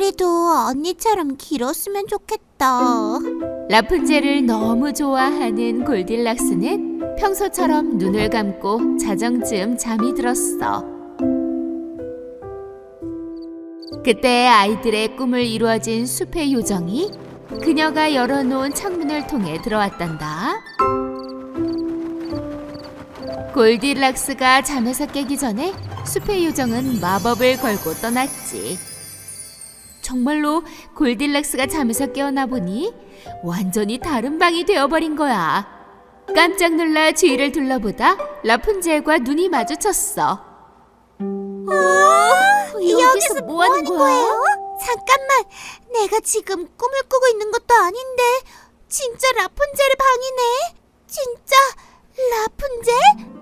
머리도 언니처럼 길었으면 좋겠다. 라푼젤을 너무 좋아하는 골딜락스는 평소처럼 눈을 감고 자정쯤 잠이 들었어. 그때 아이들의 꿈을 이루어진 숲의 요정이 그녀가 열어놓은 창문을 통해 들어왔단다. 골딜락스가 잠에서 깨기 전에 숲의 요정은 마법을 걸고 떠났지. 정말로 골딜락스가 잠에서 깨어나 보니 완전히 다른 방이 되어버린 거야. 깜짝 놀라 주위를 둘러보다 라푼젤과 눈이 마주쳤어. 여기서 뭐 하는 거예요? 잠깐만, 내가 지금 꿈을 꾸고 있는 것도 아닌데 진짜 라푼젤의 방이네. 진짜 라푼젤?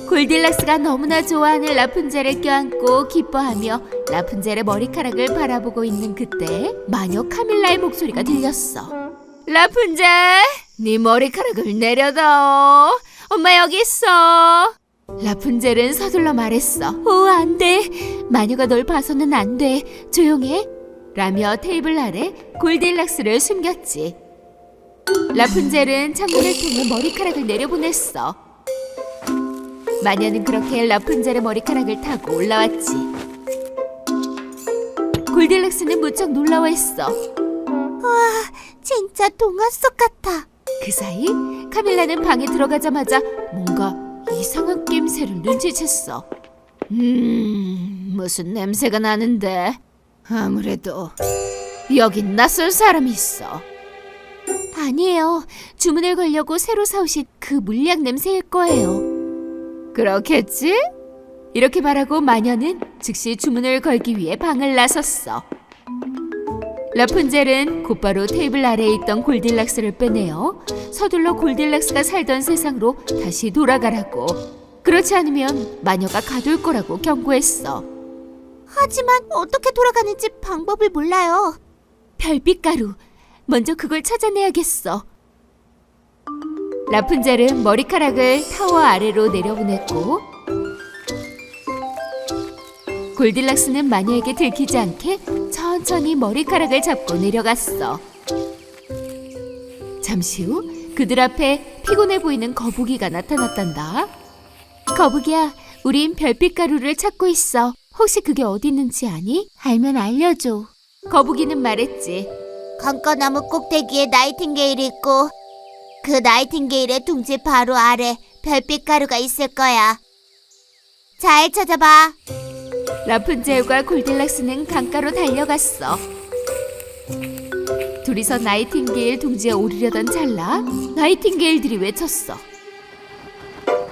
골딜락스가 너무나 좋아하는 라푼젤을 껴안고 기뻐하며 라푼젤의 머리카락을 바라보고 있는 그때 마녀 카밀라의 목소리가 들렸어. 라푼젤, 네 머리카락을 내려둬. 엄마 여기 있어. 라푼젤은 서둘러 말했어. 안 돼. 마녀가 널 봐서는 안 돼. 조용해. 라며 테이블 아래 골딜락스를 숨겼지. 라푼젤은 창문을 통해 머리카락을 내려보냈어. 마녀는 그렇게 라푼젤의 머리카락을 타고 올라왔지. 골딜락스는 무척 놀라워했어. 진짜 동화 속 같아. 그 사이 카밀라는 방에 들어가자마자 뭔가 이상한 낌새를 눈치챘어. 무슨 냄새가 나는데? 아무래도 여긴 낯선 사람이 있어. 아니에요. 주문을 걸려고 새로 사오신 그 물약 냄새일 거예요. 그렇겠지? 이렇게 말하고 마녀는 즉시 주문을 걸기 위해 방을 나섰어. 라푼젤은 곧바로 테이블 아래에 있던 골딜락스를 빼내어 서둘러 골딜락스가 살던 세상으로 다시 돌아가라고. 그렇지 않으면 마녀가 가둘 거라고 경고했어. 하지만 어떻게 돌아가는지 방법을 몰라요. 별빛가루. 먼저 그걸 찾아내야겠어. 라푼젤은 머리카락을 타워 아래로 내려보냈고 골딜락스는 마녀에게 들키지 않게 천천히 머리카락을 잡고 내려갔어. 잠시 후 그들 앞에 피곤해 보이는 거북이가 나타났단다. 거북이야, 우린 별빛가루를 찾고 있어. 혹시 그게 어디 있는지 아니? 알면 알려줘. 거북이는 말했지. 강가나무 꼭대기에 나이팅게일이 있고 그 나이팅게일의 둥지 바로 아래 별빛 가루가 있을 거야. 잘 찾아봐. 라푼젤과 골딜락스는 강가로 달려갔어. 둘이서 나이팅게일 둥지에 오르려던 찰나 나이팅게일들이 외쳤어.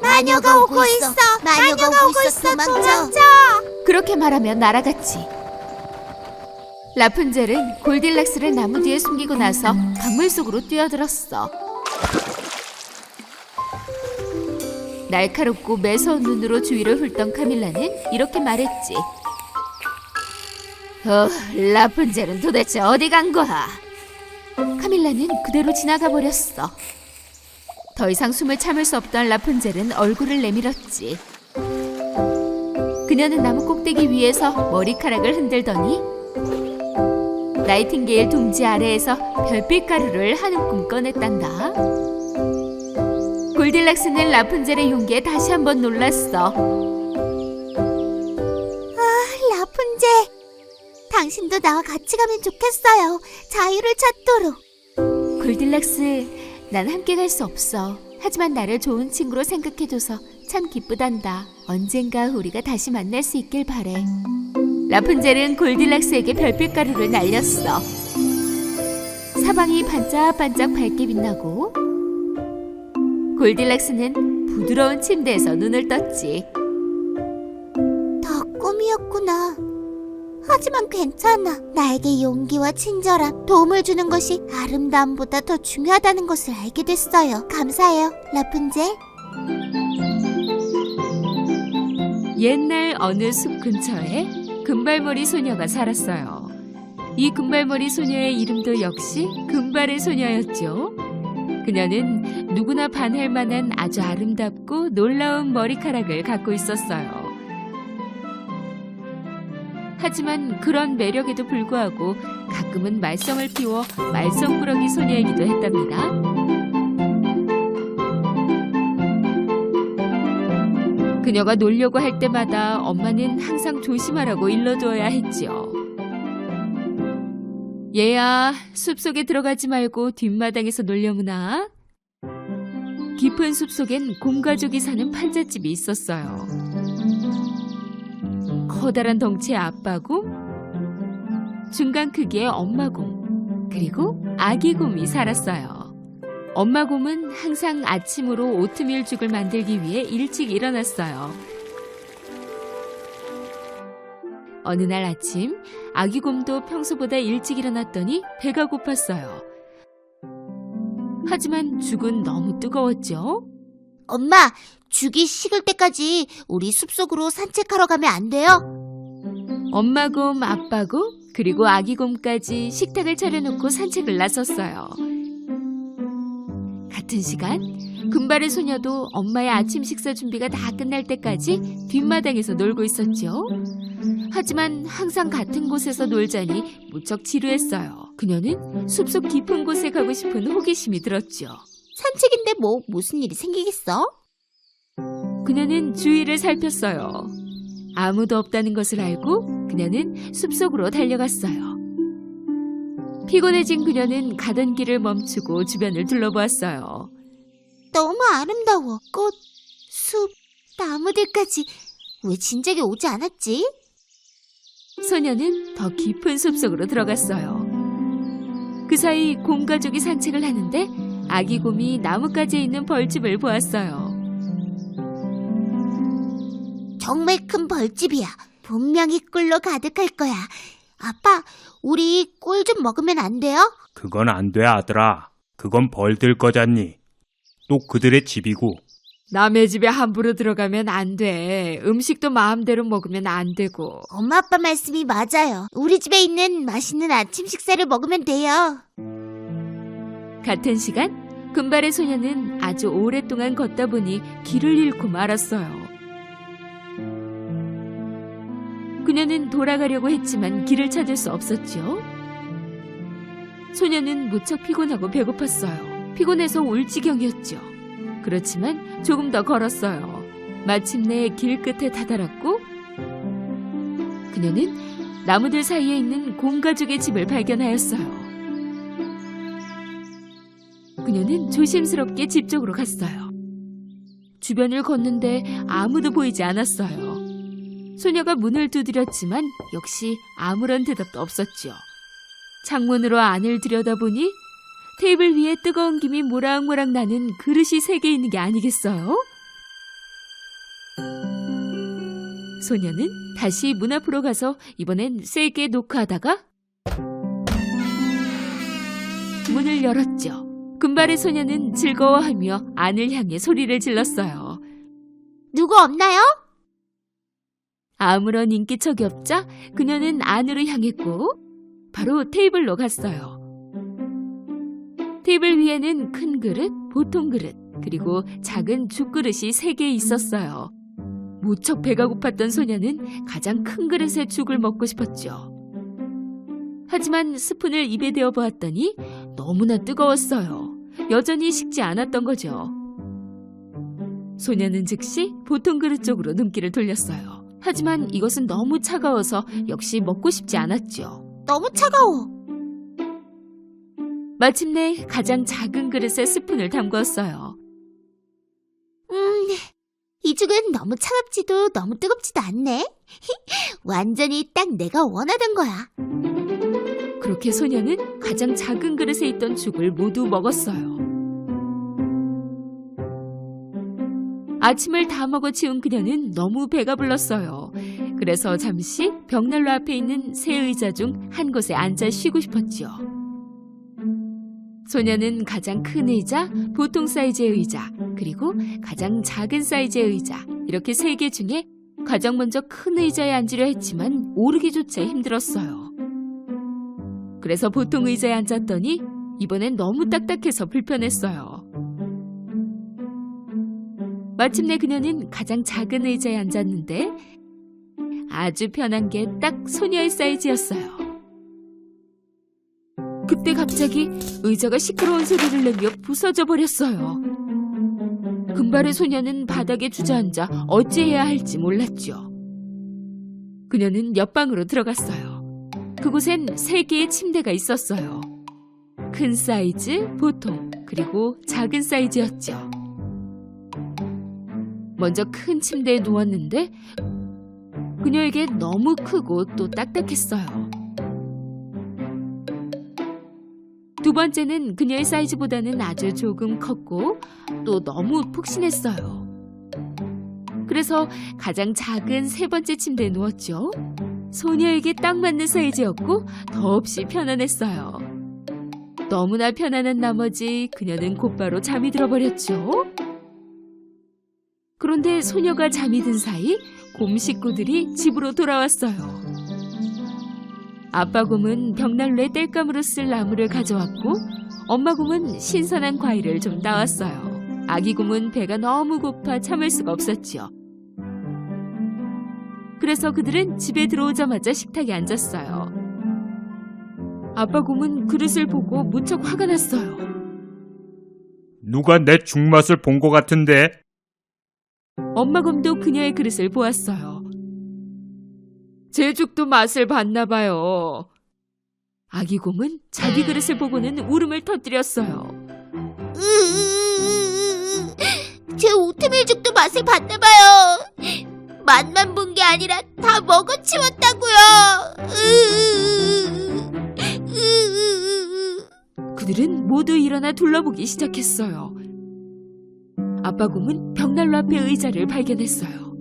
마녀가 오고 있어. 마녀가 오고 있어. 도망쳐. 그렇게 말하며 날아갔지. 라푼젤은 골딜락스를 나무 뒤에 숨기고 나서 강물 속으로 뛰어들었어. 날카롭고 매서운 눈으로 주위를 훑던 카밀라는 이렇게 말했지. 라푼젤은 도대체 어디 간 거야? 카밀라는 그대로 지나가 버렸어. 더 이상 숨을 참을 수 없던 라푼젤은 얼굴을 내밀었지. 그녀는 나무 꼭대기 위에서 머리카락을 흔들더니 나이팅게일 둥지 아래에서 별빛 가루를 한 움큼 꺼냈단다. 골딜락스는 라푼젤의 용기에 다시 한번 놀랐어. 라푼젤, 당신도 나와 같이 가면 좋겠어요. 자유를 찾도록. 골딜락스, 난 함께 갈 수 없어. 하지만 나를 좋은 친구로 생각해줘서 참 기쁘단다. 언젠가 우리가 다시 만날 수 있길 바래. 라푼젤은 골딜락스에게 별빛 가루를 날렸어. 사방이 반짝반짝 밝게 빛나고 골딜락스는 부드러운 침대에서 눈을 떴지. 다 꿈이었구나. 하지만 괜찮아. 나에게 용기와 친절함, 도움을 주는 것이 아름다움보다 더 중요하다는 것을 알게 됐어요. 감사해요, 라푼젤. 옛날 어느 숲 근처에 금발머리 소녀가 살았어요. 이 금발머리 소녀의 이름도 역시 금발의 소녀였죠. 그녀는 누구나 반할 만한 아주 아름답고 놀라운 머리카락을 갖고 있었어요. 하지만 그런 매력에도 불구하고 가끔은 말썽을 피워 말썽꾸러기 소녀이기도 했답니다. 그녀가 놀려고 할 때마다 엄마는 항상 조심하라고 일러두어야 했지요. 얘야, 숲속에 들어가지 말고 뒷마당에서 놀려무나. 깊은 숲속엔 곰가족이 사는 판잣집이 있었어요. 커다란 덩치의 아빠곰, 중간 크기의 엄마곰, 그리고 아기곰이 살았어요. 엄마곰은 항상 아침으로 오트밀 죽을 만들기 위해 일찍 일어났어요. 어느 날 아침, 아기곰도 평소보다 일찍 일어났더니 배가 고팠어요. 하지만 죽은 너무 뜨거웠죠? 엄마, 죽이 식을 때까지 우리 숲속으로 산책하러 가면 안 돼요? 엄마곰, 아빠곰, 그리고 아기곰까지 식탁을 차려놓고 산책을 나섰어요. 같은 시간, 금발의 소녀도 엄마의 아침 식사 준비가 다 끝날 때까지 뒷마당에서 놀고 있었죠. 하지만 항상 같은 곳에서 놀자니 무척 지루했어요. 그녀는 숲속 깊은 곳에 가고 싶은 호기심이 들었죠. 산책인데 무슨 일이 생기겠어? 그녀는 주위를 살폈어요. 아무도 없다는 것을 알고 그녀는 숲속으로 달려갔어요. 피곤해진 그녀는 가던 길을 멈추고 주변을 둘러보았어요. 너무 아름다워. 꽃, 숲, 나무들까지. 왜 진작에 오지 않았지? 소녀는 더 깊은 숲속으로 들어갔어요. 그 사이 곰가족이 산책을 하는데 아기곰이 나뭇가지에 있는 벌집을 보았어요. 정말 큰 벌집이야. 분명히 꿀로 가득할 거야. 아빠, 우리 꿀 좀 먹으면 안 돼요? 그건 안 돼, 아들아. 그건 벌들 거잖니. 또 그들의 집이고. 남의 집에 함부로 들어가면 안 돼. 음식도 마음대로 먹으면 안 되고. 엄마 아빠 말씀이 맞아요. 우리 집에 있는 맛있는 아침 식사를 먹으면 돼요. 같은 시간 금발의 소녀는 아주 오랫동안 걷다 보니 길을 잃고 말았어요. 그녀는 돌아가려고 했지만 길을 찾을 수 없었죠. 소녀는 무척 피곤하고 배고팠어요. 피곤해서 울 지경이었죠. 그렇지만 조금 더 걸었어요. 마침내 길 끝에 다다랐고 그녀는 나무들 사이에 있는 곰가족의 집을 발견하였어요. 그녀는 조심스럽게 집 쪽으로 갔어요. 주변을 걷는데 아무도 보이지 않았어요. 소녀가 문을 두드렸지만 역시 아무런 대답도 없었죠. 창문으로 안을 들여다보니 테이블 위에 뜨거운 김이 모락모락 나는 그릇이 3개 있는 게 아니겠어요? 소녀는 다시 문 앞으로 가서 이번엔 세게 노크하다가 문을 열었죠. 금발의 소녀는 즐거워하며 안을 향해 소리를 질렀어요. 누구 없나요? 아무런 인기척이 없자 그녀는 안으로 향했고 바로 테이블로 갔어요. 테이블 위에는 큰 그릇, 보통 그릇, 그리고 작은 죽그릇이 3개 있었어요. 무척 배가 고팠던 소녀는 가장 큰 그릇에 죽을 먹고 싶었죠. 하지만 스푼을 입에 대어 보았더니 너무나 뜨거웠어요. 여전히 식지 않았던 거죠. 소녀는 즉시 보통 그릇 쪽으로 눈길을 돌렸어요. 하지만 이것은 너무 차가워서 역시 먹고 싶지 않았죠. 너무 차가워. 마침내 가장 작은 그릇에 스푼을 담궜어요. 이 죽은 너무 차갑지도 너무 뜨겁지도 않네. 완전히 딱 내가 원하던 거야. 그렇게 소녀는 가장 작은 그릇에 있던 죽을 모두 먹었어요. 아침을 다 먹어 치운 그녀는 너무 배가 불렀어요. 그래서 잠시 벽난로 앞에 있는 세 의자 중 한 곳에 앉아 쉬고 싶었죠. 소녀는 가장 큰 의자, 보통 사이즈의 의자, 그리고 가장 작은 사이즈의 의자, 이렇게 3개 중에 가장 먼저 큰 의자에 앉으려 했지만 오르기조차 힘들었어요. 그래서 보통 의자에 앉았더니 이번엔 너무 딱딱해서 불편했어요. 마침내 그녀는 가장 작은 의자에 앉았는데 아주 편한 게 딱 소녀의 사이즈였어요. 그때 갑자기 의자가 시끄러운 소리를 내며 부서져 버렸어요. 금발의 소녀는 바닥에 주저앉아 어찌해야 할지 몰랐죠. 그녀는 옆방으로 들어갔어요. 그곳엔 3개의 침대가 있었어요. 큰 사이즈, 보통, 그리고 작은 사이즈였죠. 먼저 큰 침대에 누웠는데 그녀에게 너무 크고 또 딱딱했어요. 두 번째는 그녀의 사이즈보다는 아주 조금 컸고 또 너무 푹신했어요. 그래서 가장 작은 3번째 침대에 누웠죠. 소녀에게 딱 맞는 사이즈였고 더없이 편안했어요. 너무나 편안한 나머지 그녀는 곧바로 잠이 들어버렸죠. 그런데 소녀가 잠이 든 사이 곰 식구들이 집으로 돌아왔어요. 아빠 곰은 벽난로에 땔감으로 쓸 나무를 가져왔고 엄마 곰은 신선한 과일을 좀 따왔어요. 아기 곰은 배가 너무 고파 참을 수가 없었죠. 그래서 그들은 집에 들어오자마자 식탁에 앉았어요. 아빠 곰은 그릇을 보고 무척 화가 났어요. 누가 내 죽맛을 본 것 같은데? 엄마 곰도 그녀의 그릇을 보았어요. 제 죽도 맛을 봤나 봐요. 아기 곰은 자기 그릇을 보고는 울음을 터뜨렸어요. 제 오트밀죽도 맛을 봤나 봐요. 맛만 본 게 아니라 다 먹어치웠다고요. 그들은 모두 일어나 둘러보기 시작했어요. 아빠 곰은 벽난로 앞에 의자를 발견했어요.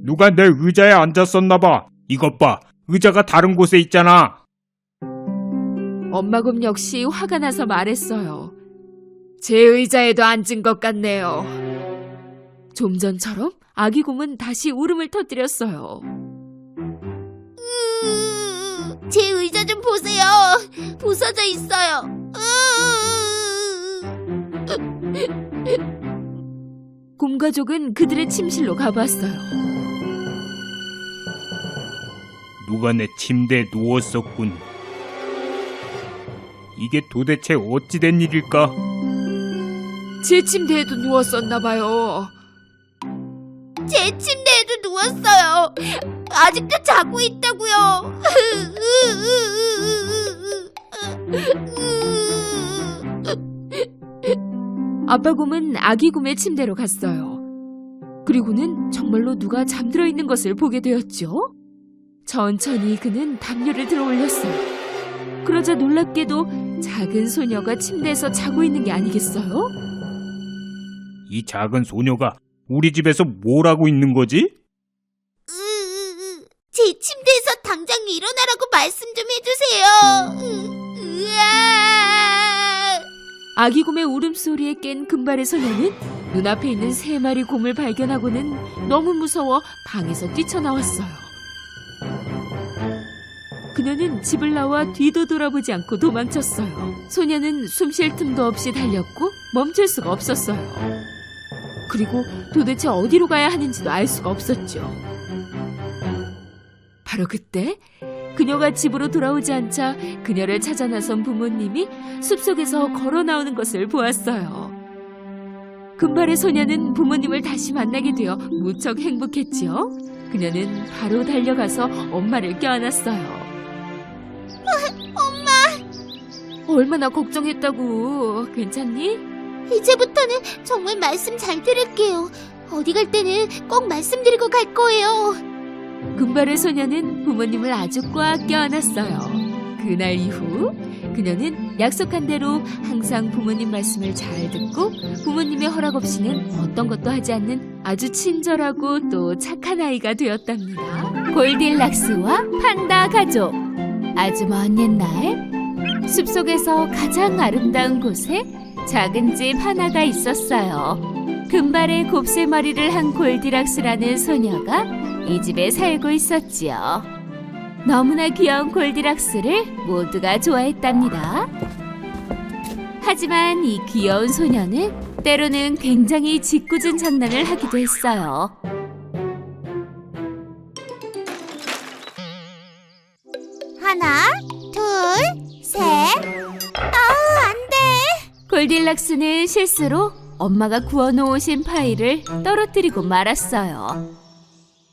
누가 내 의자에 앉았었나 봐. 이것 봐. 의자가 다른 곳에 있잖아. 엄마 곰 역시 화가 나서 말했어요. 제 의자에도 앉은 것 같네요. 좀 전처럼 아기 곰은 다시 울음을 터뜨렸어요. 제 의자 좀 보세요. 부서져 있어요. 곰 가족은 그들의 침실로 가봤어요. 누가 내 침대에 누웠었군. 이게 도대체 어찌 된 일일까? 제 침대에도 누웠었나 봐요. 제 침대에도 누웠어요. 아직도 자고 있다고요. 아빠 곰은 아기 곰의 침대로 갔어요. 그리고는 정말로 누가 잠들어 있는 것을 보게 되었죠. 천천히 그는 담요를 들어 올렸어요. 그러자 놀랍게도 작은 소녀가 침대에서 자고 있는 게 아니겠어요? 이 작은 소녀가 우리 집에서 뭘 하고 있는 거지? 제 침대에서 당장 일어나라고 말씀 좀 해주세요. 아기 곰의 울음소리에 깬 금발의 소녀는 눈앞에 있는 3마리 곰을 발견하고는 너무 무서워 방에서 뛰쳐나왔어요. 그녀는 집을 나와 뒤도 돌아보지 않고 도망쳤어요. 소녀는 숨 쉴 틈도 없이 달렸고 멈출 수가 없었어요. 그리고 도대체 어디로 가야 하는지도 알 수가 없었죠. 바로 그때 그녀가 집으로 돌아오지 않자 그녀를 찾아 나선 부모님이 숲속에서 걸어 나오는 것을 보았어요. 금발의 소녀는 부모님을 다시 만나게 되어 무척 행복했지요. 그녀는 바로 달려가서 엄마를 껴안았어요. 엄마! 얼마나 걱정했다고. 괜찮니? 이제부터는 정말 말씀 잘 들을게요. 어디 갈 때는 꼭 말씀드리고 갈 거예요. 금발의 소녀는 부모님을 아주 꽉 껴안았어요. 그날 이후 그녀는 약속한 대로 항상 부모님 말씀을 잘 듣고 부모님의 허락 없이는 어떤 것도 하지 않는 아주 친절하고 또 착한 아이가 되었답니다. 골디락스와 판다 가족. 아주 먼 옛날 숲속에서 가장 아름다운 곳에 작은 집 하나가 있었어요. 금발의 곱슬머리를 한 골디락스라는 소녀가 이 집에 살고 있었지요. 너무나 귀여운 골디락스를 모두가 좋아했답니다. 하지만 이 귀여운 소녀는 때로는 굉장히 짓궂은 장난을 하기도 했어요. 하나, 둘, 셋. 안 돼. 골딜락스는 실수로 엄마가 구워놓으신 파이를 떨어뜨리고 말았어요.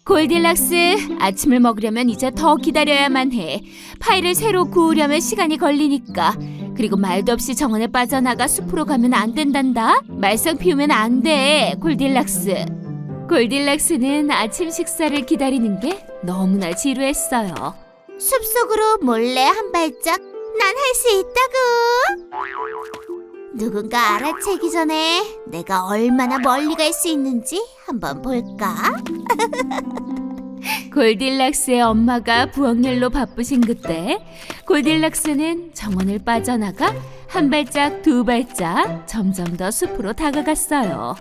골딜락스, 아침을 먹으려면 이제 더 기다려야만 해. 파이를 새로 구우려면 시간이 걸리니까. 그리고 말도 없이 정원에 빠져나가 숲으로 가면 안 된단다. 말썽 피우면 안 돼, 골딜락스. 골딜락스는 아침 식사를 기다리는 게 너무나 지루했어요. 숲속으로 몰래 한 발짝 난 할 수 있다고. 누군가 알아채기 전에 내가 얼마나 멀리 갈 수 있는지 한번 볼까? 골딜락스의 엄마가 부엌일로 바쁘신 그때 골딜락스는 정원을 빠져나가 한 발짝 두 발짝 점점 더 숲으로 다가갔어요.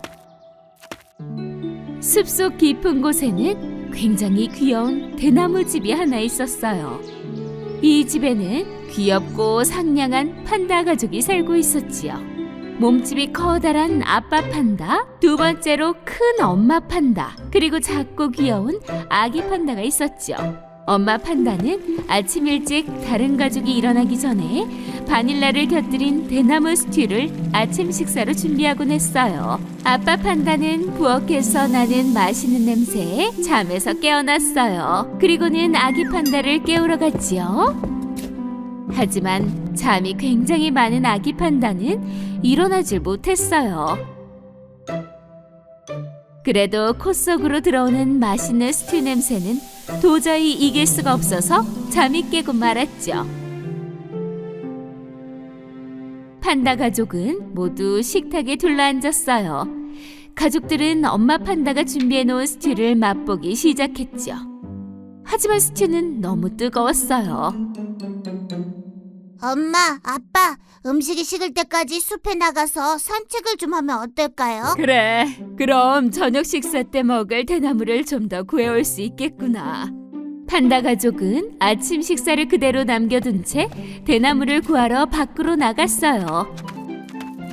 숲속 깊은 곳에는 굉장히 귀여운 대나무 집이 하나 있었어요. 이 집에는 귀엽고 상냥한 판다 가족이 살고 있었지요. 몸집이 커다란 아빠 판다, 두 번째로 큰 엄마 판다, 그리고 작고 귀여운 아기 판다가 있었죠. 엄마 판다는 아침 일찍 다른 가족이 일어나기 전에 바닐라를 곁들인 대나무 스튜를 아침 식사로 준비하곤 했어요. 아빠 판다는 부엌에서 나는 맛있는 냄새에 잠에서 깨어났어요. 그리고는 아기 판다를 깨우러 갔지요. 하지만 잠이 굉장히 많은 아기 판다는 일어나질 못했어요. 그래도 코 속으로 들어오는 맛있는 스튜 냄새는 도저히 이길 수가 없어서 잠이 깨고 말았죠. 판다 가족은 모두 식탁에 둘러앉았어요. 가족들은 엄마 판다가 준비해 놓은 스튜를 맛보기 시작했죠. 하지만 스튜는 너무 뜨거웠어요. 엄마, 아빠, 음식이 식을 때까지 숲에 나가서 산책을 좀 하면 어떨까요? 그래, 그럼 저녁 식사 때 먹을 대나무를 좀 더 구해올 수 있겠구나. 판다 가족은 아침 식사를 그대로 남겨둔 채 대나무를 구하러 밖으로 나갔어요.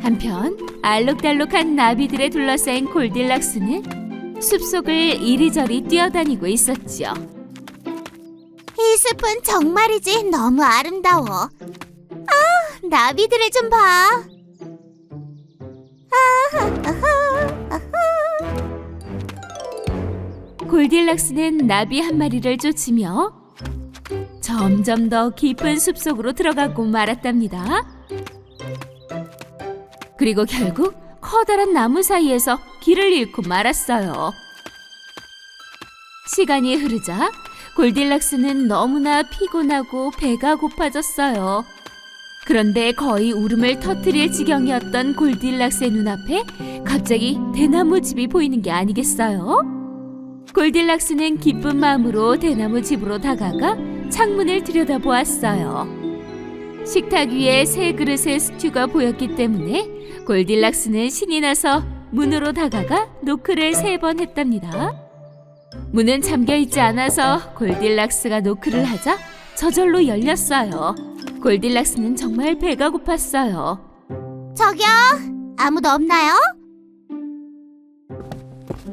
한편 알록달록한 나비들에 둘러싸인 골딜락스는 숲속을 이리저리 뛰어다니고 있었죠. 이 숲은 정말이지 너무 아름다워. 나비들을 좀 봐. 골딜락스는 나비 한 마리를 쫓으며 점점 더 깊은 숲속으로 들어가고 말았답니다. 그리고 결국 커다란 나무 사이에서 길을 잃고 말았어요. 시간이 흐르자 골딜락스는 너무나 피곤하고 배가 고파졌어요. 그런데 거의 울음을 터뜨릴 지경이었던 골딜락스의 눈앞에 갑자기 대나무 집이 보이는 게 아니겠어요? 골딜락스는 기쁜 마음으로 대나무 집으로 다가가 창문을 들여다보았어요. 식탁 위에 세 그릇의 스튜가 보였기 때문에 골딜락스는 신이 나서 문으로 다가가 노크를 3번 했답니다. 문은 잠겨있지 않아서 골딜락스가 노크를 하자 저절로 열렸어요. 골딜락스는 정말 배가 고팠어요. 저기요, 아무도 없나요?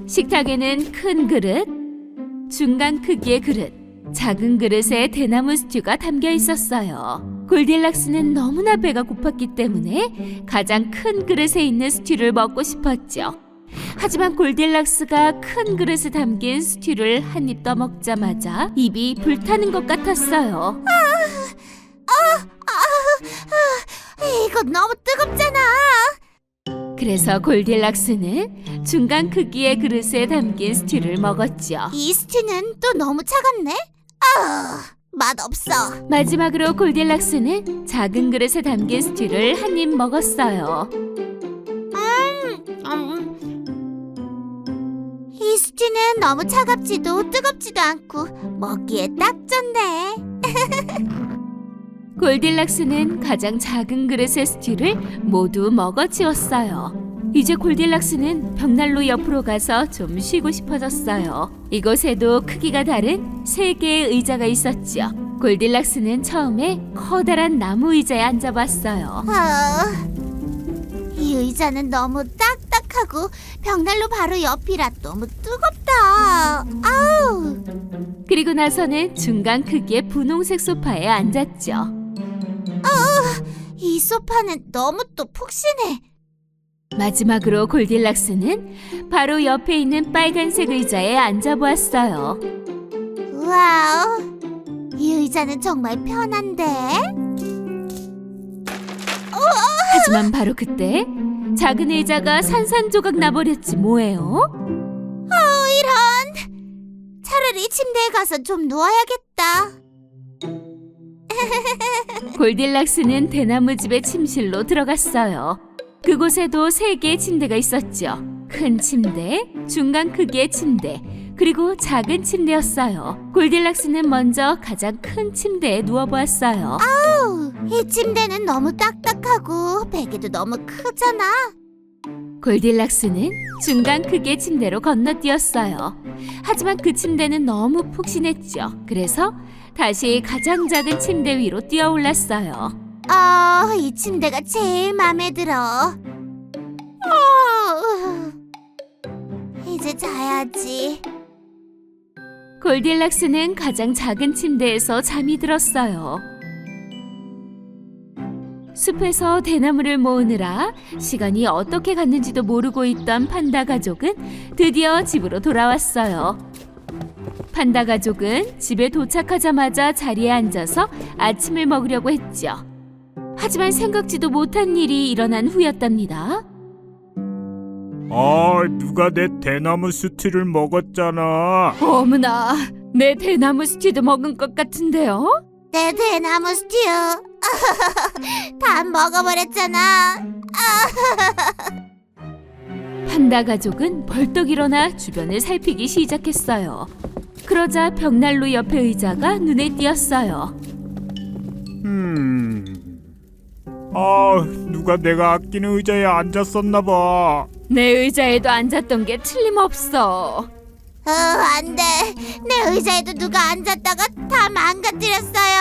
식탁에는 큰 그릇, 중간 크기의 그릇, 작은 그릇에 대나무 스튜가 담겨 있었어요. 골딜락스는 너무나 배가 고팠기 때문에 가장 큰 그릇에 있는 스튜를 먹고 싶었죠. 하지만 골딜락스가 큰 그릇에 담긴 스튜를 한 입 떠먹자마자 입이 불타는 것 같았어요. 이거 너무 뜨겁잖아. 그래서 골딜락스는 중간 크기의 그릇에 담긴 스튜를 먹었죠. 이 스튜는 또 너무 차갑네. 맛없어. 마지막으로 골딜락스는 작은 그릇에 담긴 스튜를 한 입 먹었어요. 이 스튜는 너무 차갑지도 뜨겁지도 않고 먹기에 딱 좋네. 골딜락스는 가장 작은 그릇의 스튜를 모두 먹어치웠어요. 이제 골딜락스는 벽난로 옆으로 가서 좀 쉬고 싶어졌어요. 이곳에도 크기가 다른 3개의 의자가 있었죠. 골딜락스는 처음에 커다란 나무 의자에 앉아봤어요. 이 의자는 너무 딱딱하고 벽난로 바로 옆이라 너무 뜨겁다. 아우. 그리고 나서는 중간 크기의 분홍색 소파에 앉았죠. 이 소파는 너무 또 푹신해. 마지막으로 골딜락스는 바로 옆에 있는 빨간색 의자에 앉아보았어요. 와우, 이 의자는 정말 편한데? 하지만 바로 그때 작은 의자가 산산조각 나버렸지 뭐예요? 이런! 차라리 침대에 가서 좀 누워야겠다. 골딜락스는 대나무 집의 침실로 들어갔어요. 그곳에도 3개의 침대가 있었죠. 큰 침대, 중간 크기의 침대, 그리고 작은 침대였어요. 골딜락스는 먼저 가장 큰 침대에 누워보았어요. 이 침대는 너무 딱딱하고 베개도 너무 크잖아. 골딜락스는 중간 크기의 침대로 건너뛰었어요. 하지만 그 침대는 너무 푹신했죠. 그래서 다시 가장 작은 침대 위로 뛰어올랐어요. 이 침대가 제일 마음에 들어. 이제 자야지. 골딜락스는 가장 작은 침대에서 잠이 들었어요. 숲에서 대나무를 모으느라 시간이 어떻게 갔는지도 모르고 있던 판다 가족은 드디어 집으로 돌아왔어요. 판다 가족은 집에 도착하자마자 자리에 앉아서 아침을 먹으려고 했죠. 하지만 생각지도 못한 일이 일어난 후였답니다. 누가 내 대나무 스티를 먹었잖아. 어머나, 내 대나무 스티도 먹은 것 같은데요? 내 대나무 스튜 다 먹어버렸잖아. 판다 가족은 벌떡 일어나 주변을 살피기 시작했어요. 그러자 벽난로 옆에 의자가 눈에 띄었어요. 누가 내가 아끼는 의자에 앉았었나 봐. 내 의자에도 앉았던 게 틀림없어. 안 돼. 내 의자에도 누가 앉았다가 다 망가뜨렸어요.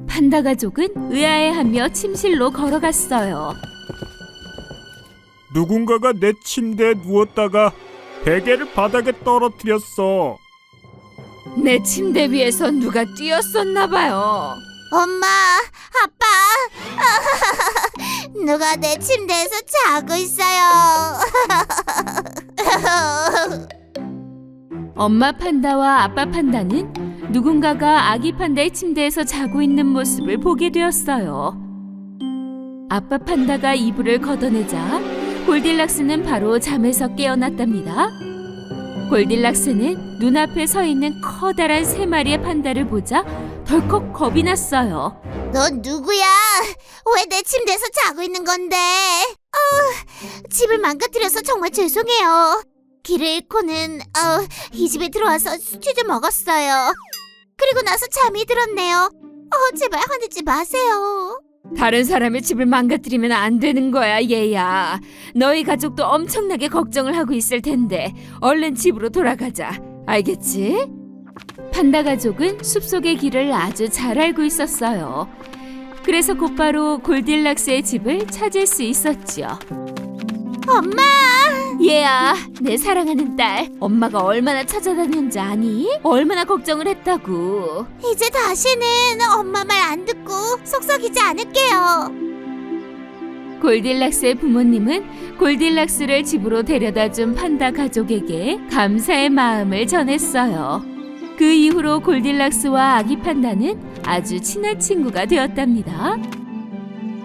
판다 가족은 의아해하며 침실로 걸어갔어요. 누군가가 내 침대에 누웠다가 베개를 바닥에 떨어뜨렸어. 내 침대 위에서 누가 뛰었었나 봐요. 엄마, 아빠, 누가 내 침대에서 자고 있어요. 엄마 판다와 아빠 판다는 누군가가 아기 판다의 침대에서 자고 있는 모습을 보게 되었어요. 아빠 판다가 이불을 걷어내자 골딜락스는 바로 잠에서 깨어났답니다. 골딜락스는 눈앞에 서 있는 커다란 3마리의 판다를 보자 덜컥 겁이 났어요. 넌 누구야? 왜 내 침대에서 자고 있는 건데? 집을 망가뜨려서 정말 죄송해요. 길을 잃고는 이 집에 들어와서 스튜도 먹었어요. 그리고 나서 잠이 들었네요. 제발 화내지 마세요. 다른 사람의 집을 망가뜨리면 안 되는 거야, 얘야. 너희 가족도 엄청나게 걱정을 하고 있을 텐데 얼른 집으로 돌아가자. 알겠지? 판다 가족은 숲속의 길을 아주 잘 알고 있었어요. 그래서 곧바로 골딜락스의 집을 찾을 수 있었죠. 엄마! 얘야, 내 사랑하는 딸. 엄마가 얼마나 찾아다녔는지 아니? 얼마나 걱정을 했다고. 이제 다시는 엄마 말 안 듣고 속썩이지 않을게요. 골딜락스의 부모님은 골딜락스를 집으로 데려다준 판다 가족에게 감사의 마음을 전했어요. 그 이후로 골딜락스와 아기 판다는 아주 친한 친구가 되었답니다.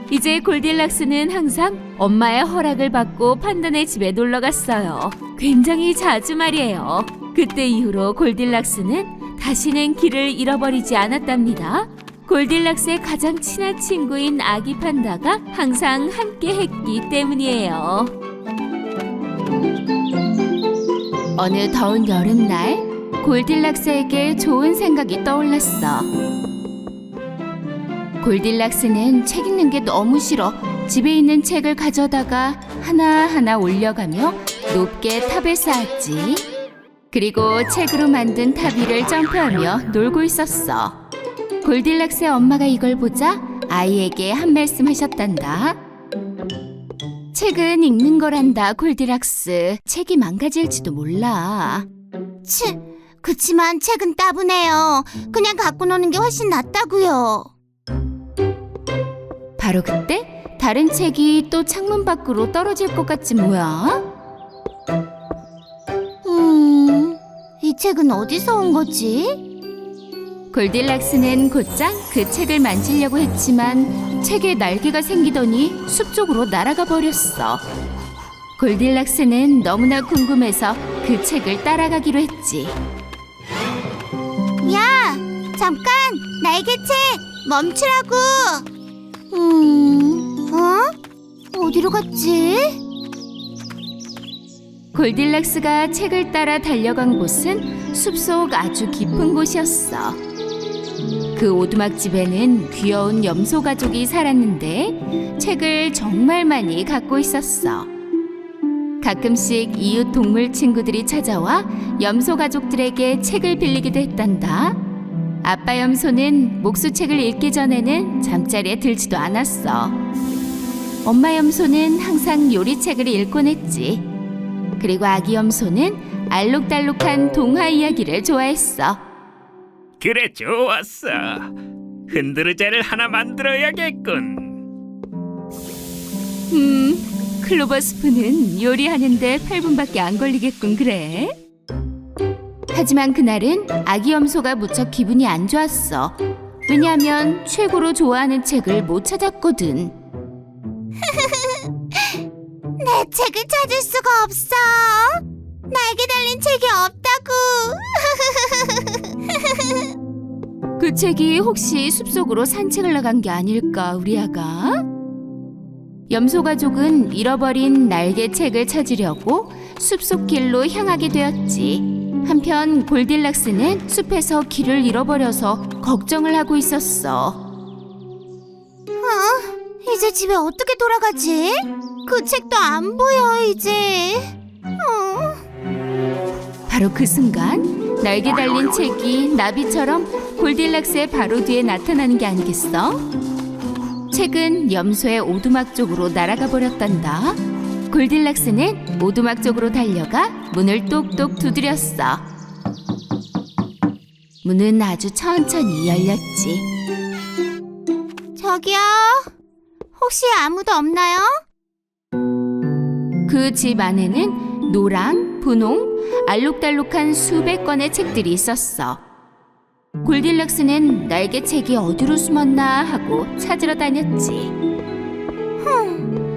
이제 골딜락스는 항상 엄마의 허락을 받고 판다네 집에 놀러 갔어요. 굉장히 자주 말이에요. 그때 이후로 골딜락스는 다시는 길을 잃어버리지 않았답니다. 골딜락스의 가장 친한 친구인 아기 판다가 항상 함께 했기 때문이에요. 어느 더운 여름날 골딜락스에게 좋은 생각이 떠올랐어. 골딜락스는 책 읽는 게 너무 싫어 집에 있는 책을 가져다가 하나하나 올려가며 높게 탑을 쌓았지. 그리고 책으로 만든 탑 위를 점프하며 놀고 있었어. 골딜락스의 엄마가 이걸 보자 아이에게 한 말씀 하셨단다. 책은 읽는 거란다, 골딜락스. 책이 망가질지도 몰라. 치, 그치만 책은 따분해요. 그냥 갖고 노는 게 훨씬 낫다고요. 바로 그때 다른 책이 또 창문 밖으로 떨어질 것 같지 뭐야? 이 책은 어디서 온 거지? 골딜락스는 곧장 그 책을 만지려고 했지만 책에 날개가 생기더니 숲 쪽으로 날아가 버렸어. 골딜락스는 너무나 궁금해서 그 책을 따라가기로 했지. 야, 잠깐! 날개책! 멈추라고! 어디로 갔지? 골딜락스가 책을 따라 달려간 곳은 숲속 아주 깊은 곳이었어. 그 오두막집에는 귀여운 염소 가족이 살았는데 책을 정말 많이 갖고 있었어. 가끔씩 이웃 동물 친구들이 찾아와 염소 가족들에게 책을 빌리기도 했단다. 아빠 염소는 목수책을 읽기 전에는 잠자리에 들지도 않았어. 엄마 염소는 항상 요리책을 읽곤 했지. 그리고 아기 염소는 알록달록한 동화 이야기를 좋아했어. 그래, 좋았어. 흔들의자를 하나 만들어야겠군. 클로버스프는 요리하는데 8분밖에 안 걸리겠군 그래. 하지만 그날은 아기 염소가 무척 기분이 안 좋았어. 왜냐하면 최고로 좋아하는 책을 못 찾았거든. 내 책을 찾을 수가 없어. 날개 달린 책이 없다고. 그 책이 혹시 숲속으로 산책을 나간 게 아닐까 우리 아가? 염소 가족은 잃어버린 날개 책을 찾으려고 숲속 길로 향하게 되었지. 한편 골딜락스는 숲에서 길을 잃어버려서 걱정을 하고 있었어. 이제 집에 어떻게 돌아가지? 그 책도 안 보여 이제. 바로 그 순간 날개 달린 책이 나비처럼 골딜락스의 바로 뒤에 나타나는 게 아니겠어? 책은 염소의 오두막 쪽으로 날아가 버렸단다. 골딜락스는 오두막 쪽으로 달려가 문을 똑똑 두드렸어. 문은 아주 천천히 열렸지. 저기요. 혹시 아무도 없나요? 그 집 안에는 노랑, 분홍, 알록달록한 수백 권의 책들이 있었어. 골딜락스는 날개책이 어디로 숨었나 하고 찾으러 다녔지.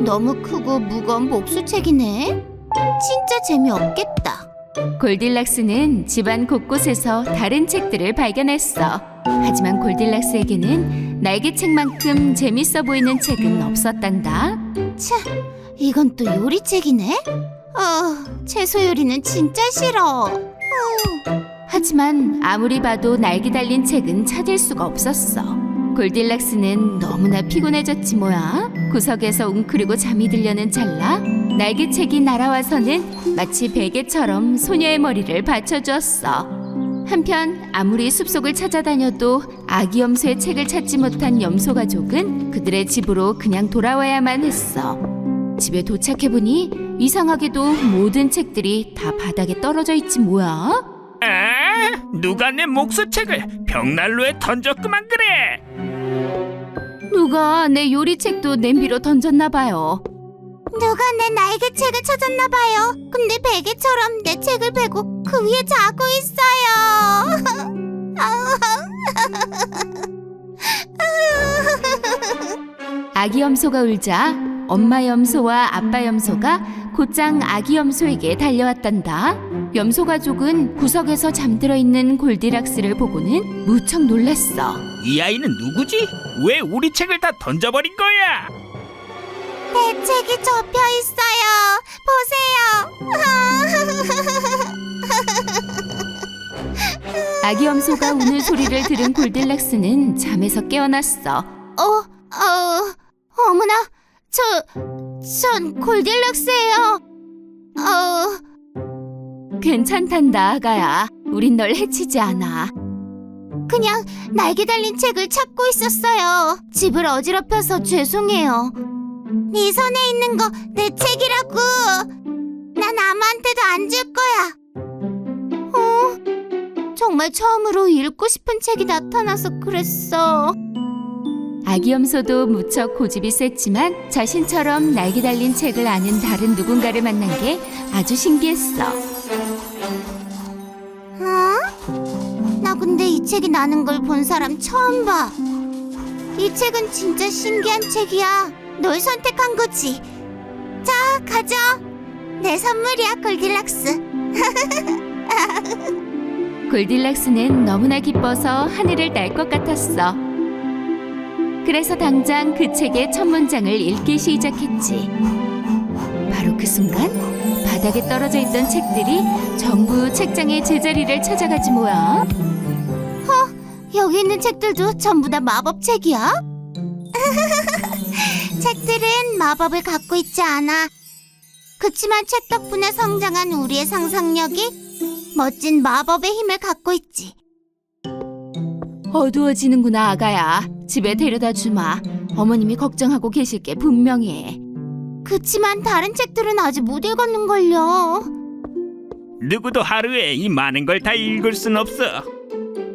너무 크고 무거운 복수책이네. 진짜 재미없겠다. 골딜락스는 집안 곳곳에서 다른 책들을 발견했어. 하지만 골딜락스에게는 날개책만큼 재밌어 보이는 책은 없었단다. 이건 또 요리책이네? 채소 요리는 진짜 싫어. 하지만 아무리 봐도 날개 달린 책은 찾을 수가 없었어. 골딜락스는 너무나 피곤해졌지 뭐야. 구석에서 웅크리고 잠이 들려는 찰나 날개책이 날아와서는 마치 베개처럼 소녀의 머리를 받쳐주었어. 한편 아무리 숲속을 찾아다녀도 아기 염소의 책을 찾지 못한 염소 가족은 그들의 집으로 그냥 돌아와야만 했어. 집에 도착해보니 이상하게도 모든 책들이 다 바닥에 떨어져 있지 뭐야. 누가 내 목수책을 벽난로에 던졌구만 그래. 누가 내 요리책도 냄비로 던졌나 봐요. 누가 내 날개책을 찾았나 봐요. 근데 베개처럼 내 책을 베고 그 위에 자고 있어요. 아기 염소가 울자 엄마 염소와 아빠 염소가 곧장 아기 염소에게 달려왔단다. 염소 가족은 구석에서 잠들어 있는 골디락스를 보고는 무척 놀랐어. 이 아이는 누구지? 왜 우리 책을 다 던져버린 거야? 내 책이 접혀 있어요. 보세요. 아기 염소가 우는 소리를 들은 골딜락스는 잠에서 깨어났어. 어머나, 전 골딜락스예요. 괜찮단다 아가야. 우린 널 해치지 않아. 그냥 날개 달린 책을 찾고 있었어요. 집을 어지럽혀서 죄송해요. 네 손에 있는 거 내 책이라고. 난 아무한테도 안 줄 거야. 정말 처음으로 읽고 싶은 책이 나타나서 그랬어. 아기 염소도 무척 고집이 셌지만 자신처럼 날개 달린 책을 아는 다른 누군가를 만난 게 아주 신기했어. 나 근데 이 책이 나는 걸 본 사람 처음 봐. 이 책은 진짜 신기한 책이야. 널 선택한 거지. 자, 가져. 내 선물이야, 골딜락스. 골딜락스는 너무나 기뻐서 하늘을 날 것 같았어. 그래서 당장 그 책의 첫 문장을 읽기 시작했지. 바로 그 순간 바닥에 떨어져 있던 책들이 전부 책장의 제자리를 찾아가지 뭐야. 여기 있는 책들도 전부 다 마법책이야? 책들은 마법을 갖고 있지 않아. 그치만 책 덕분에 성장한 우리의 상상력이 멋진 마법의 힘을 갖고 있지. 어두워지는구나, 아가야. 집에 데려다 주마. 어머님이 걱정하고 계실 게 분명해. 그치만 다른 책들은 아직 못 읽었는걸요. 누구도 하루에 이 많은 걸 다 읽을 순 없어.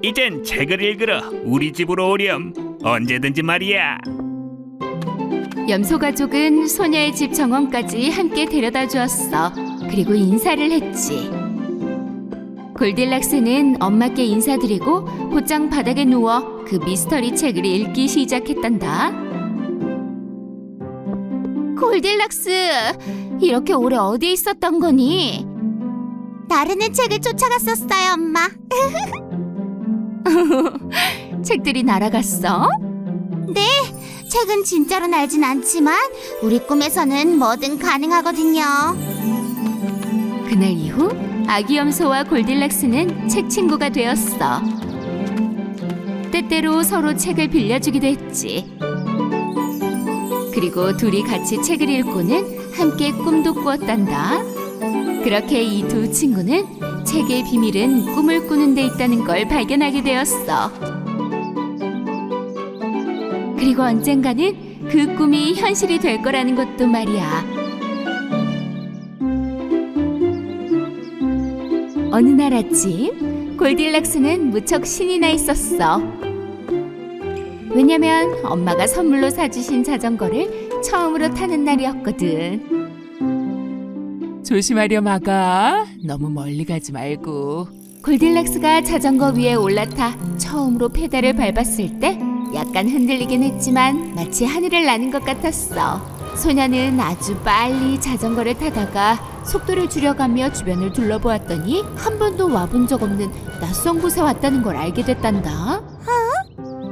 이젠 책을 읽으러 우리 집으로 오렴. 언제든지 말이야. 염소 가족은 소녀의 집 정원까지 함께 데려다 주었어. 그리고 인사를 했지. 골딜락스는 엄마께 인사드리고 곧장 바닥에 누워 그 미스터리 책을 읽기 시작했단다. 골딜락스, 이렇게 오래 어디에 있었던 거니? 나르는 책을 쫓아갔었어요, 엄마. 책들이 날아갔어? 책은 진짜로 날진 않지만 우리 꿈에서는 뭐든 가능하거든요. 그날 이후 아기 염소와 골딜락스는 책 친구가 되었어. 때때로 서로 책을 빌려주기도 했지. 그리고 둘이 같이 책을 읽고는 함께 꿈도 꾸었단다. 그렇게 이 두 친구는 책의 비밀은 꿈을 꾸는 데 있다는 걸 발견하게 되었어. 그리고 언젠가는 그 꿈이 현실이 될 거라는 것도 말이야. 어느 날 아침 골딜락스는 무척 신이 나 있었어. 왜냐면 엄마가 선물로 사주신 자전거를 처음으로 타는 날이었거든. 조심하렴, 아가. 너무 멀리 가지 말고. 골딜락스가 자전거 위에 올라타 처음으로 페달을 밟았을 때 약간 흔들리긴 했지만 마치 하늘을 나는 것 같았어. 소녀는 아주 빨리 자전거를 타다가 속도를 줄여가며 주변을 둘러보았더니 한 번도 와본 적 없는 낯선 곳에 왔다는 걸 알게 됐단다.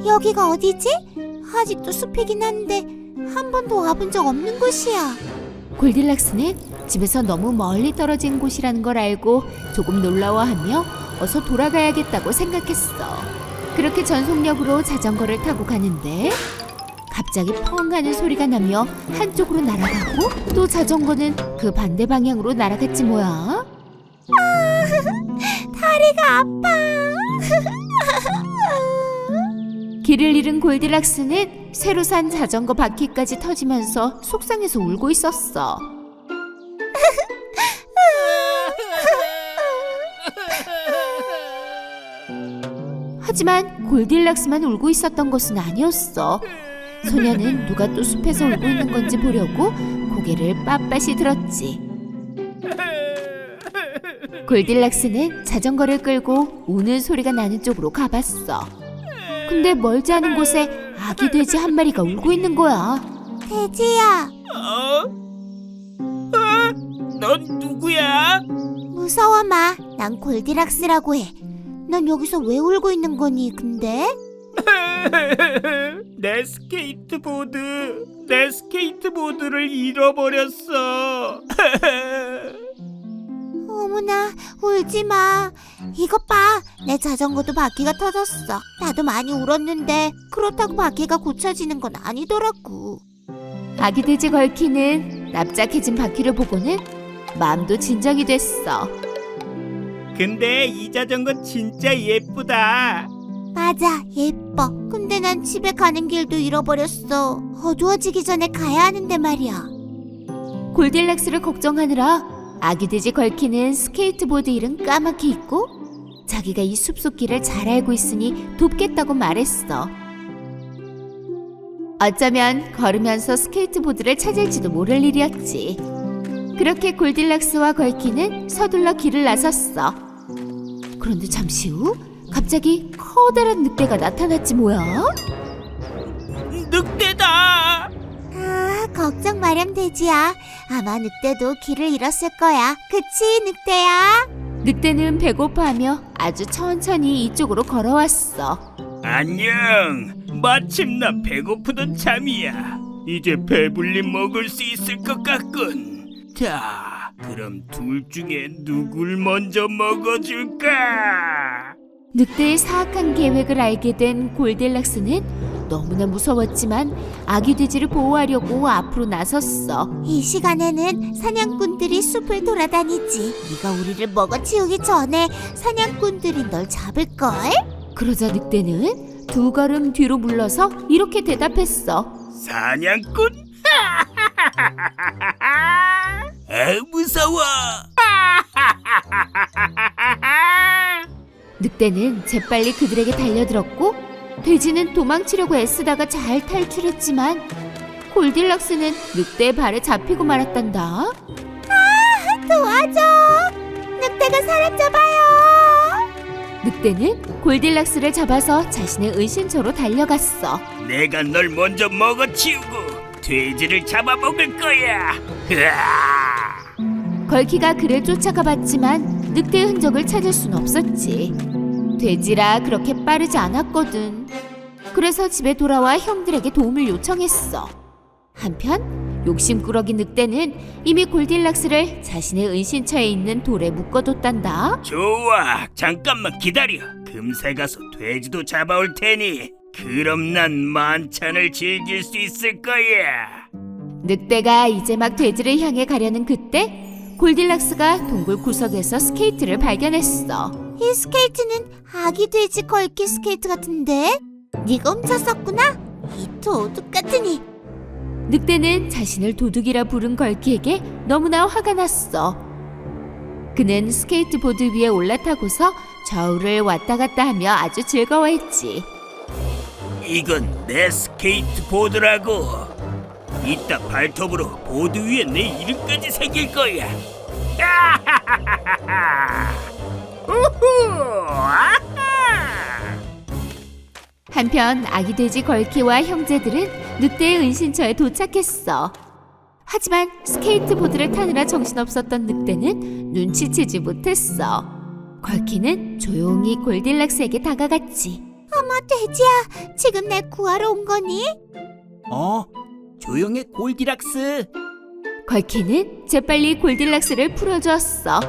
여기가 어디지? 아직도 숲이긴 한데 한 번도 와본 적 없는 곳이야. 골딜락스는 집에서 너무 멀리 떨어진 곳이라는 걸 알고 조금 놀라워하며 어서 돌아가야겠다고 생각했어. 그렇게 전속력으로 자전거를 타고 가는데 갑자기 펑 하는 소리가 나며 한쪽으로 날아가고 또 자전거는 그 반대 방향으로 날아갔지 뭐야. 다리가 아파. 길을 잃은 골딜락스는 새로 산 자전거 바퀴까지 터지면서 속상해서 울고 있었어. 하지만 골딜락스만 울고 있었던 것은 아니었어. 소녀는 누가 또 숲에서 울고 있는 건지 보려고 고개를 빳빳이 들었지. 골딜락스는 자전거를 끌고 우는 소리가 나는 쪽으로 가봤어. 근데 멀지 않은 곳에 아기 돼지 한 마리가 울고 있는 거야. 돼지야, 넌 누구야? 무서워 마. 난 골디락스라고 해. 넌 여기서 왜 울고 있는 거니, 근데? 내 스케이트보드를 잃어버렸어. 어머나, 울지 마. 이것 봐. 내 자전거도 바퀴가 터졌어. 나도 많이 울었는데 그렇다고 바퀴가 고쳐지는 건 아니더라고. 아기 돼지 걸키는 납작해진 바퀴를 보고는 마음도 진정이 됐어. 근데 이 자전거 진짜 예쁘다. 맞아, 예뻐. 근데 난 집에 가는 길도 잃어버렸어. 어두워지기 전에 가야 하는데 말이야. 골딜락스를 걱정하느라 아기 돼지 걸키는 스케이트보드 일은 까맣게 잊고 자기가 이 숲속길을 잘 알고 있으니 돕겠다고 말했어. 어쩌면 걸으면서 스케이트보드를 찾을지도 모를 일이었지. 그렇게 골딜락스와 걸키는 서둘러 길을 나섰어. 그런데 잠시 후 갑자기 커다란 늑대가 나타났지 뭐야? 늑대다. 아, 걱정 마렴 돼지야. 아마 늑대도 길을 잃었을 거야. 그치, 늑대야? 늑대는 배고파하며 아주 천천히 이쪽으로 걸어왔어. 안녕. 마침 나 배고프던 참이야. 이제 배불리 먹을 수 있을 것 같군. 자, 그럼 둘 중에 누굴 먼저 먹어줄까? 늑대의 사악한 계획을 알게 된 골딜락스는 너무나 무서웠지만 아기 돼지를 보호하려고 앞으로 나섰어. 이 시간에는 사냥꾼들이 숲을 돌아다니지. 네가 우리를 먹어치우기 전에 사냥꾼들이 널 잡을걸? 그러자 늑대는 두 걸음 뒤로 물러서 이렇게 대답했어. 사냥꾼? 아, 무서워. 늑대는 재빨리 그들에게 달려들었고 돼지는 도망치려고 애쓰다가 잘 탈출했지만 골딜락스는 늑대의 발에 잡히고 말았단다. 도와줘! 늑대가 사라져봐요! 늑대는 골딜락스를 잡아서 자신의 은신처로 달려갔어. 내가 널 먼저 먹어치우고 돼지를 잡아먹을 거야. 으아! 걸키가 그를 쫓아가 봤지만 늑대의 흔적을 찾을 순 없었지. 돼지라 그렇게 빠르지 않았거든. 그래서 집에 돌아와 형들에게 도움을 요청했어. 한편 욕심꾸러기 늑대는 이미 골딜락스를 자신의 은신처에 있는 돌에 묶어뒀단다. 좋아, 잠깐만 기다려. 금세 가서 돼지도 잡아올 테니 그럼 난 만찬을 즐길 수 있을 거야. 늑대가 이제 막 돼지를 향해 가려는 그때 골딜락스가 동굴 구석에서 스케이트를 발견했어. 이 스케이트는 아기 돼지 걸키 스케이트 같은데? 네가 훔쳤었구나? 이 도둑 같으니. 늑대는 자신을 도둑이라 부른 걸키에게 너무나 화가 났어. 그는 스케이트보드 위에 올라타고서 좌우를 왔다 갔다 하며 아주 즐거워했지. 이건 내 스케이트보드라고. 이따 발톱으로 보드 위에 내 이름까지 새길 거야. 우후! 아하! 한편 아기 돼지 걸키와 형제들은 늑대의 은신처에 도착했어. 하지만 스케이트보드를 타느라 정신없었던 늑대는 눈치채지 못했어. 걸키는 조용히 골딜락스에게 다가갔지. 어머 돼지야, 지금 날 구하러 온 거니? 조용해 골디락스. 걸키는 재빨리 골딜락스를 풀어주었어.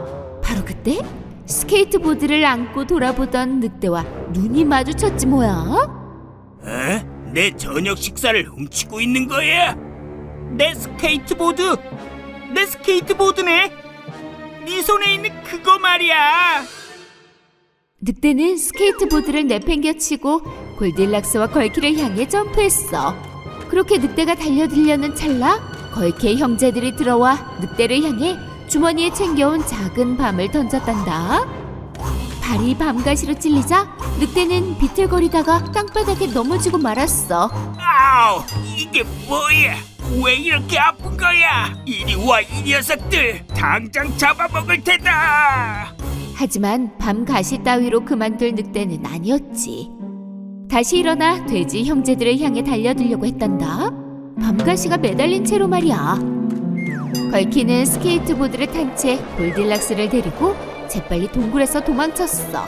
바로 그때 스케이트보드를 안고 돌아보던 늑대와 눈이 마주쳤지 뭐야? 에? 내 저녁 식사를 훔치고 있는 거야? 내 스케이트보드! 내 스케이트보드네! 네 손에 있는 그거 말이야! 늑대는 스케이트보드를 내팽겨치고 골딜락스와 걸키를 향해 점프했어. 그렇게 늑대가 달려들려는 찰나 걸키의 형제들이 들어와 늑대를 향해 주머니에 챙겨온 작은 밤을 던졌단다. 발이 밤가시로 찔리자 늑대는 비틀거리다가 땅바닥에 넘어지고 말았어. 아우! 이게 뭐야? 왜 이렇게 아픈 거야? 이리 와, 이 녀석들! 당장 잡아먹을 테다! 하지만 밤가시 따위로 그만둘 늑대는 아니었지. 다시 일어나 돼지 형제들을 향해 달려들려고 했단다. 밤가시가 매달린 채로 말이야. 걸키는 스케이트보드를 탄 채 골딜락스를 데리고 재빨리 동굴에서 도망쳤어.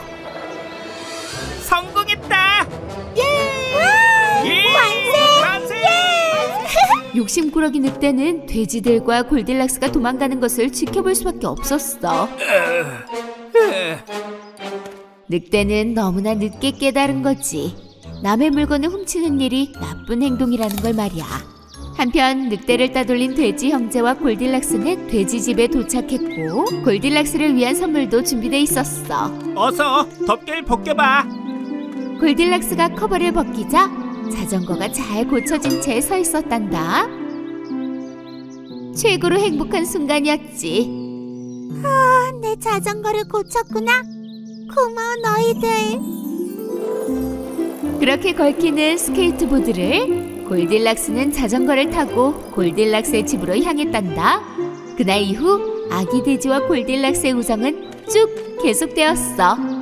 성공했다! 예! 만세! 욕심꾸러기 늑대는 돼지들과 골딜락스가 도망가는 것을 지켜볼 수밖에 없었어. 늑대는 너무나 늦게 깨달은 거지. 남의 물건을 훔치는 일이 나쁜 행동이라는 걸 말이야. 한편 늑대를 따돌린 돼지 형제와 골딜락스는 돼지 집에 도착했고 골딜락스를 위한 선물도 준비돼 있었어. 어서 덮개를 벗겨봐. 골딜락스가 커버를 벗기자 자전거가 잘 고쳐진 채 서 있었단다. 최고로 행복한 순간이었지. 내 자전거를 고쳤구나. 고마워 너희들. 그렇게 걸키는 스케이트보드를 골딜락스는 자전거를 타고 골딜락스의 집으로 향했단다. 그날 이후 아기 돼지와 골딜락스의 우정은 쭉 계속되었어.